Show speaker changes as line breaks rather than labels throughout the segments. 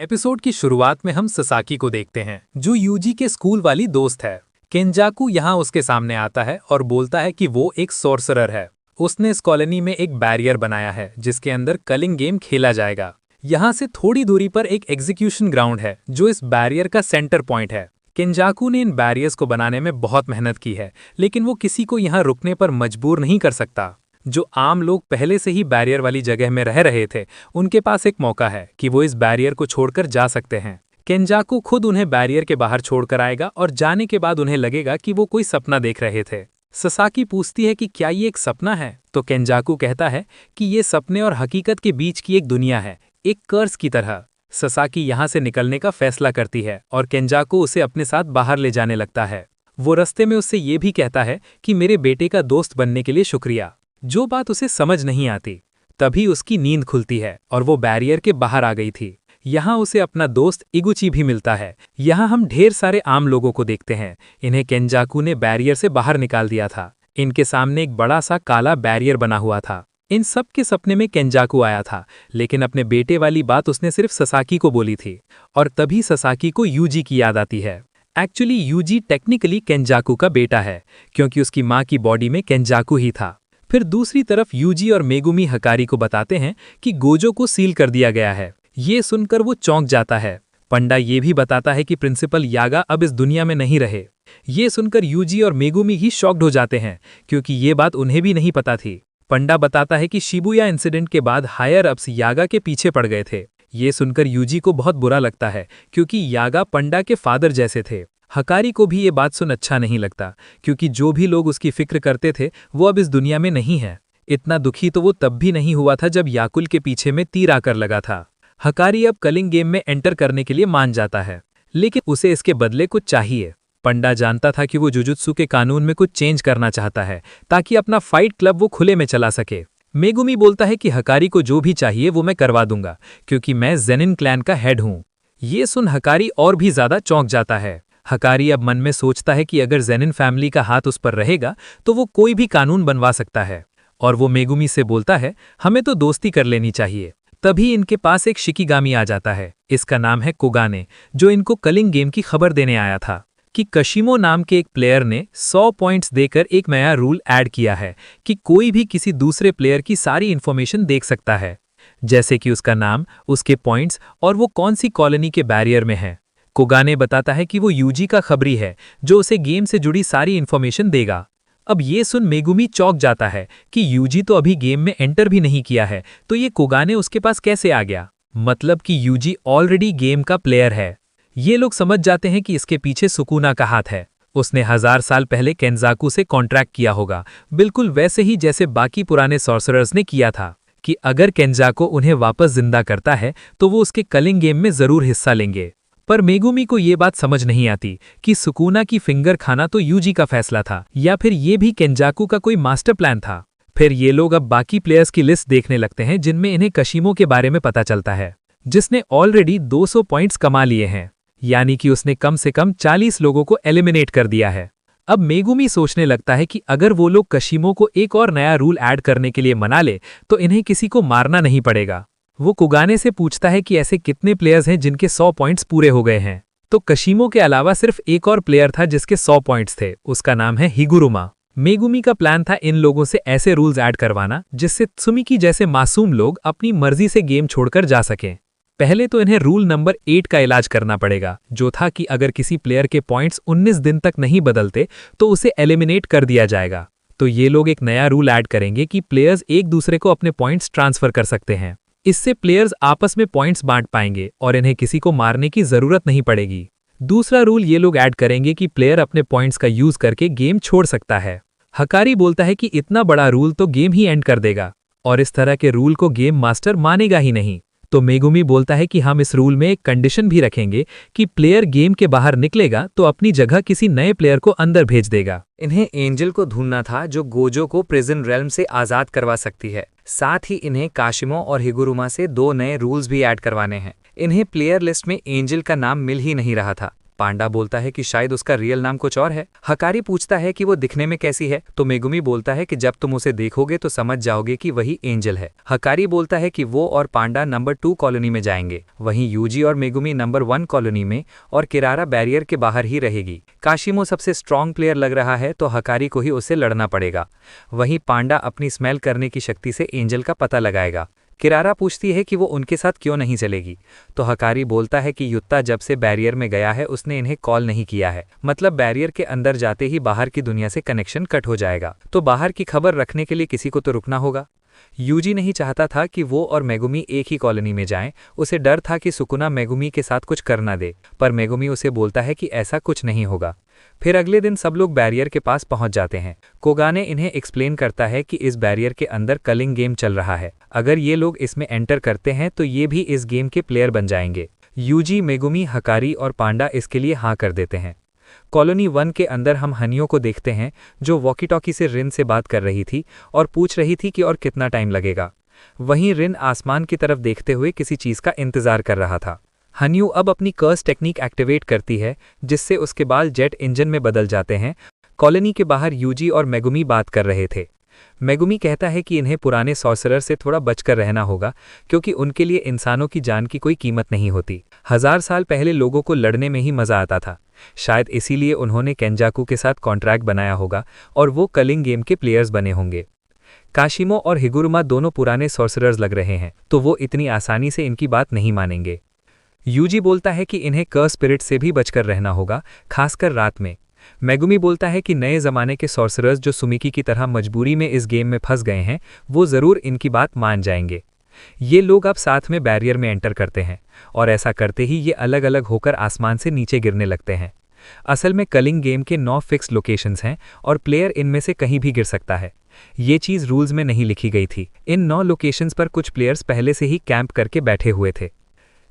Episode की शुरुआत में हम ससाकी को देखते हैं, जो यूजी के स्कूल वाली दोस्त है। केंजाकू यहाँ उसके सामने आता है और बोलता है कि वो एक सॉर्सरर है। उसने इस कॉलोनी में एक बैरियर बनाया है जिसके अंदर कलिंग गेम खेला जाएगा। यहाँ से थोड़ी दूरी पर एक एग्जीक्यूशन ग्राउंड है जो इस बैरियर का सेंटर पॉइंट है। केंजाकू ने इन बैरियर्स को बनाने में बहुत मेहनत की है, लेकिन वो किसी को यहाँ रुकने पर मजबूर नहीं कर सकता। जो आम लोग पहले से ही बैरियर वाली जगह में रह रहे थे, उनके पास एक मौका है कि वो इस बैरियर को छोड़कर जा सकते हैं। केंजाकू खुद उन्हें बैरियर के बाहर छोड़कर आएगा और जाने के बाद उन्हें लगेगा कि वो कोई सपना देख रहे थे। ससाकी पूछती है कि क्या ये एक सपना है, तो केंजाकू कहता है कि ये सपने और हकीकत के बीच की एक दुनिया है, एक कर्स की तरह। ससाकी यहाँ से निकलने का फैसला करती है और केंजाकू उसे अपने साथ बाहर ले जाने लगता है। वो रास्ते में उससे ये भी कहता है कि मेरे बेटे का दोस्त बनने के लिए शुक्रिया, जो बात उसे समझ नहीं आती। तभी उसकी नींद खुलती है और वो बैरियर के बाहर आ गई थी। यहाँ उसे अपना दोस्त इगुची भी मिलता है। यहाँ हम ढेर सारे आम लोगों को देखते हैं। इन्हें केंजाकू ने बैरियर से बाहर निकाल दिया था। इनके सामने एक बड़ा सा काला बैरियर बना हुआ था। इन सब के सपने में केंजाकू आया था, लेकिन अपने बेटे वाली बात उसने सिर्फ ससाकी को बोली थी। और तभी ससाकी को यूजी की याद आती है। एक्चुअली यूजी टेक्निकली केंजाकू का बेटा है, क्योंकि उसकी माँ की बॉडी में केंजाकू ही था। फिर दूसरी तरफ यूजी और मेगुमी हकारी को बताते हैं कि गोजो को सील कर दिया गया है। ये सुनकर वो चौंक जाता है। पंडा ये भी बताता है कि प्रिंसिपल यागा अब इस दुनिया में नहीं रहे। ये सुनकर यूजी और मेगुमी ही शॉक्ड हो जाते हैं, क्योंकि ये बात उन्हें भी नहीं पता थी। पंडा बताता है कि शिबुया इंसिडेंट के बाद हायर अप्स यागा के पीछे पड़ गए थे। ये सुनकर यूजी को बहुत बुरा लगता है, क्योंकि यागा पंडा के फादर जैसे थे। हकारी को भी ये बात सुन अच्छा नहीं लगता, क्योंकि जो भी लोग उसकी फिक्र करते थे वो अब इस दुनिया में नहीं है। इतना दुखी तो वो तब भी नहीं हुआ था जब याकुल के पीछे में तीर आकर लगा था। हकारी अब कलिंग गेम में एंटर करने के लिए मान जाता है, लेकिन उसे इसके बदले कुछ चाहिए। पंडा जानता था कि वो जुजुत्सु के कानून में कुछ चेंज करना चाहता है, ताकि अपना फाइट क्लब वो खुले में चला सके। मेगुमी बोलता है कि हकारी को जो भी चाहिए वो मैं करवा दूंगा, क्योंकि मैं जेनिन क्लैन का हेड हूँ। ये सुन हकारी और भी ज्यादा चौंक जाता है। हकारी अब मन में सोचता है कि अगर जेनिन फैमिली का हाथ उस पर रहेगा तो वो कोई भी कानून बनवा सकता है। और वो मेगुमी से बोलता है, हमें तो दोस्ती कर लेनी चाहिए। तभी इनके पास एक शिकिगामी आ जाता है। इसका नाम है कोगाने, जो इनको कलिंग गेम की खबर देने आया था कि कशिमो नाम के एक प्लेयर ने 100 पॉइंट्स देकर एक नया रूल ऐड किया है कि कोई भी किसी दूसरे प्लेयर की सारी इन्फॉर्मेशन देख सकता है, जैसे कि उसका नाम, उसके पॉइंट्स और वो कौन सी कॉलोनी के बैरियर में है। कोगाने बताता है कि वो यूजी का खबरी है, जो उसे गेम से जुड़ी सारी इन्फॉर्मेशन देगा। अब ये सुन मेगुमी चौंक जाता है कि यूजी तो अभी गेम में एंटर भी नहीं किया है, तो ये कोगाने उसके पास कैसे आ गया। मतलब कि यूजी ऑलरेडी गेम का प्लेयर है। ये लोग समझ जाते हैं कि इसके पीछे सुकुना का हाथ है। उसने 1000 साल पहले केंजाकू से कॉन्ट्रैक्ट किया होगा, बिल्कुल वैसे ही जैसे बाकी पुराने सॉर्सरर्स ने किया था, कि अगर केंजाकू उन्हें वापस जिंदा करता है तो वो उसके कलिंग गेम में जरूर हिस्सा लेंगे। पर मेगुमी को ये बात समझ नहीं आती कि सुकुना की फिंगर खाना तो यूजी का फैसला था, या फिर ये भी केंजाकू का कोई मास्टर प्लान था। फिर ये लोग अब बाकी प्लेयर्स की लिस्ट देखने लगते हैं, जिनमें इन्हें कशिमो के बारे में पता चलता है, जिसने ऑलरेडी 200 पॉइंट्स कमा लिए हैं, यानी कि उसने कम से कम 40 लोगों को एलिमिनेट कर दिया है। अब मेगुमी सोचने लगता है कि अगर वो लोग कशिमो को एक और नया रूल ऐड करने के लिए मना ले तो इन्हें किसी को मारना नहीं पड़ेगा। वो कुगाने से पूछता है कि ऐसे कितने प्लेयर्स हैं जिनके 100 पॉइंट्स पूरे हो गए हैं। तो कशिमो के अलावा सिर्फ एक और प्लेयर था जिसके 100 पॉइंट्स थे, उसका नाम है हिगुरुमा। मेगुमी का प्लान था इन लोगों से ऐसे रूल्स ऐड करवाना जिससे त्सुमिकी जैसे मासूम लोग अपनी मर्जी से गेम छोड़कर जा सकें। पहले तो इन्हें रूल नंबर 8 का इलाज करना पड़ेगा, जो था कि अगर किसी प्लेयर के पॉइंट्स 19 दिन तक नहीं बदलते तो उसे एलिमिनेट कर दिया जाएगा। तो ये लोग एक नया रूल ऐड करेंगे कि प्लेयर्स एक दूसरे को अपने पॉइंट्स ट्रांसफर कर सकते हैं। इससे प्लेयर्स आपस में पॉइंट्स बांट पाएंगे और इन्हें किसी को मारने की जरूरत नहीं पड़ेगी। दूसरा रूल ये लोग ऐड करेंगे कि प्लेयर अपने पॉइंट्स का यूज करके गेम छोड़ सकता है। हकारी बोलता है कि इतना बड़ा रूल तो गेम ही एंड कर देगा, और इस तरह के रूल को गेम मास्टर मानेगा ही नहीं। तो मेगुमी बोलता है कि हम इस रूल में एक कंडीशन भी रखेंगे कि प्लेयर गेम के बाहर निकलेगा तो अपनी जगह किसी नए प्लेयर को अंदर भेज देगा।
इन्हें एंजल को ढूंढना था, जो गोजो को प्रिजन रेल्म से आजाद करवा सकती है। साथ ही इन्हें काशिमो और हिगुरुमा से 2 नए रूल्स भी ऐड करवाने हैं। इन्हें प्लेयर लिस्ट में एंजल का नाम मिल ही नहीं रहा था। पांडा बोलता है कि शायद उसका रियल नाम कुछ और है। हकारी पूछता है कि वो दिखने में कैसी है, तो मेगुमी बोलता है कि जब तुम उसे देखोगे तो समझ जाओगे कि वही एंजल है। हकारी बोलता है कि वो और पांडा नंबर 2 कॉलोनी में जाएंगे, वहीं यूजी और मेगुमी नंबर 1 कॉलोनी में, और किरारा बैरियर के बाहर ही रहेगी। काशिमो सबसे स्ट्रॉन्ग प्लेयर लग रहा है, तो हकारी को ही उससे लड़ना पड़ेगा। वहीं पांडा अपनी स्मेल करने की शक्ति से एंजल का पता लगाएगा। किरारा पूछती है कि वो उनके साथ क्यों नहीं चलेगी, तो हकारी बोलता है कि युत्ता जब से बैरियर में गया है उसने इन्हें कॉल नहीं किया है, मतलब बैरियर के अंदर जाते ही बाहर की दुनिया से कनेक्शन कट हो जाएगा, तो बाहर की खबर रखने के लिए किसी को तो रुकना होगा। यूजी नहीं चाहता था कि वो और मेगुमी एक ही कॉलोनी में जाएं, उसे डर था कि सुकुना मेगुमी के साथ कुछ कर ना दे, पर मेगुमी उसे बोलता है कि ऐसा कुछ नहीं होगा। फिर अगले दिन सब लोग बैरियर के पास पहुंच जाते हैं। कोगाने इन्हें एक्सप्लेन करता है कि इस बैरियर के अंदर कलिंग गेम चल रहा है, अगर ये लोग इसमें एंटर करते हैं तो ये भी इस गेम के प्लेयर बन जाएंगे। यूजी, मेगुमी, हकारी और पांडा इसके लिए हाँ कर देते हैं। कॉलोनी 1 के अंदर हम हनियो को देखते हैं, जो वॉकी टॉकी से रिन से बात कर रही थी और पूछ रही थी कि और कितना टाइम लगेगा। वहीं रिन आसमान की तरफ देखते हुए किसी चीज़ का इंतजार कर रहा था। हनियो अब अपनी कर्स टेक्निक एक्टिवेट करती है, जिससे उसके बाल जेट इंजन में बदल जाते हैं। कॉलोनी के बाहर यूजी और मेगुमी बात कर रहे थे। मेगुमी कहता है कि इन्हें पुराने सॉर्सरर से थोड़ा बचकर रहना होगा, क्योंकि उनके लिए इंसानों की जान की कोई कीमत नहीं होती। 1000 साल पहले लोगों को लड़ने में ही मजा आता था, शायद इसीलिए उन्होंने केंजाकू के साथ कॉन्ट्रैक्ट बनाया होगा और वो कलिंग गेम के प्लेयर्स बने होंगे। काशिमो और हिगुरुमा दोनों पुराने सॉर्सरर्स लग रहे हैं, तो वो इतनी आसानी से इनकी बात नहीं मानेंगे। यूजी बोलता है कि इन्हें कर्स स्पिरिट से भी बचकर रहना होगा, खासकर रात में। मेगुमी बोलता है कि नए ज़माने के सॉर्सरर्स जो सुमिकी की तरह मजबूरी में इस गेम में फंस गए हैं, वो ज़रूर इनकी बात मान जाएंगे। ये लोग अब साथ में बैरियर में एंटर करते हैं, और ऐसा करते ही ये अलग अलग होकर आसमान से नीचे गिरने लगते हैं। असल में कलिंग गेम के 9 फिक्स लोकेशंस हैं और प्लेयर इनमें से कहीं भी गिर सकता है। ये चीज़ रूल्स में नहीं लिखी गई थी। इन 9 लोकेशंस पर कुछ प्लेयर्स पहले से ही कैंप करके बैठे हुए थे।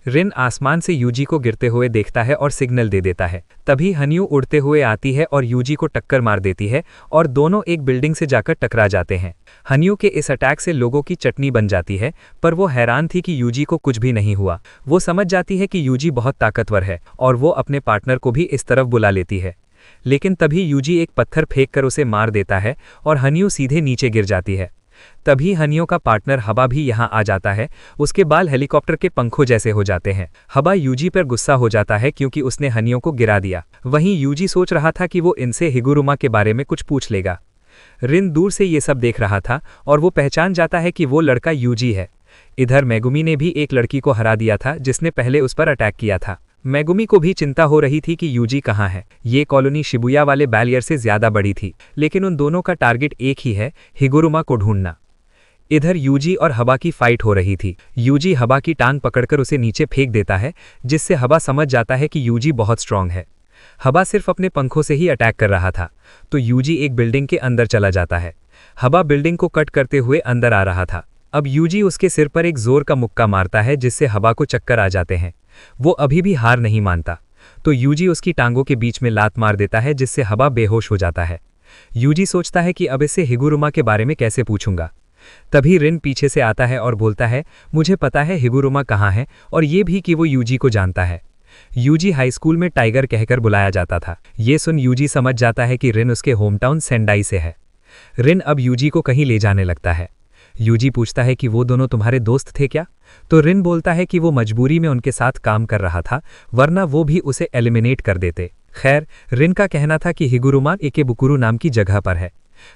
रिन आसमान से यूजी को गिरते हुए देखता है और सिग्नल दे देता है। तभी हनियो उड़ते हुए आती है और यूजी को टक्कर मार देती है, और दोनों एक बिल्डिंग से जाकर टकरा जाते हैं। हनियो के इस अटैक से लोगों की चटनी बन जाती है, पर वो हैरान थी कि यूजी को कुछ भी नहीं हुआ। वो समझ जाती है कि यूजी बहुत ताकतवर है, और वो अपने पार्टनर को भी इस तरफ बुला लेती है। लेकिन तभी यूजी एक पत्थर फेंक कर उसे मार देता है और हनियो सीधे नीचे गिर जाती है। तभी हनियो का पार्टनर हबा भी यहाँ आ जाता है। उसके बाल हेलीकॉप्टर के पंखों जैसे हो जाते हैं। हबा यूजी पर गुस्सा हो जाता है क्योंकि उसने हनियो को गिरा दिया। वहीं यूजी सोच रहा था कि वो इनसे हिगुरुमा के बारे में कुछ पूछ लेगा। रिन दूर से ये सब देख रहा था और वो पहचान जाता है कि वो लड़का यूजी है। इधर मेगुमी ने भी एक लड़की को हरा दिया था जिसने पहले उस पर अटैक किया था। मेगुमी को भी चिंता हो रही थी कि यूजी कहाँ है। ये कॉलोनी शिबुया वाले बैरियर से ज्यादा बड़ी थी, लेकिन उन दोनों का टारगेट एक ही है, हिगुरुमा को ढूंढना। इधर यूजी और हबा की फाइट हो रही थी। यूजी हबा की टांग पकड़कर उसे नीचे फेंक देता है, जिससे हबा समझ जाता है कि यूजी बहुत स्ट्रांग है। हबा सिर्फ अपने पंखों से ही अटैक कर रहा था, तो यूजी एक बिल्डिंग के अंदर चला जाता है। हबा बिल्डिंग को कट करते हुए अंदर आ रहा था। अब यूजी उसके सिर पर एक जोर का मुक्का मारता है, जिससे हबा को चक्कर आ जाते हैं। वो अभी भी हार नहीं मानता, तो यूजी उसकी टांगों के बीच में लात मार देता है, जिससे हबा बेहोश हो जाता है। यूजी सोचता है कि अब इससे हिगुरुमा के बारे में कैसे पूछूंगा। तभी रिन पीछे से आता है और बोलता है, मुझे पता है हिगुरुमा कहाँ है, और ये भी कि वो यूजी को जानता है। यूजी हाई स्कूल में टाइगर कहकर बुलाया जाता था। ये सुन यूजी समझ जाता है कि रिन उसके होमटाउन सेंडाई से है। रिन अब यूजी को कहीं ले जाने लगता है। यूजी पूछता है कि वो दोनों तुम्हारे दोस्त थे क्या? तो रिन बोलता है कि वो मजबूरी में उनके साथ काम कर रहा था, वरना वो भी उसे एलिमिनेट कर देते। खैर, रिन का कहना था कि हिगुरुमा इकेबुकुरु नाम की जगह पर है।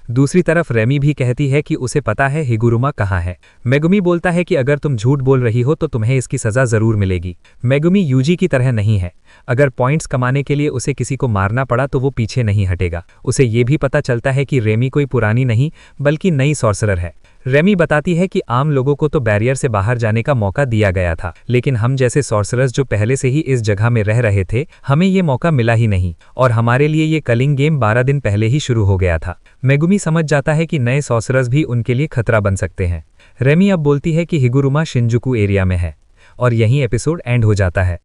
दूसरी तरफ रेमी भी कहती है कि उसे पता है हिगुरुमा कहाँ है। मेगुमी बोलता है कि अगर तुम झूठ बोल रही हो तो तुम्हें इसकी सजा जरूर मिलेगी। मेगुमी यूजी की तरह नहीं है। अगर पॉइंट्स कमाने के लिए उसे किसी को मारना पड़ा तो वो पीछे नहीं हटेगा। उसे ये भी पता चलता है कि रेमी कोई पुरानी नहीं बल्कि नई सॉर्सरर है। रेमी बताती है कि आम लोगों को तो बैरियर से बाहर जाने का मौका दिया गया था, लेकिन हम जैसे सॉर्सरर्स जो पहले से ही इस जगह में रह रहे थे, हमें ये मौका मिला ही नहीं, और हमारे लिए ये कलिंग गेम 12 दिन पहले ही शुरू हो गया था। मेगुमी समझ जाता है कि नए सॉर्सरर्स भी उनके लिए खतरा बन सकते हैं। रेमी अब बोलती है कि हिगुरुमा शिनजुकू एरिया में है, और यहीं एपिसोड एंड हो जाता है।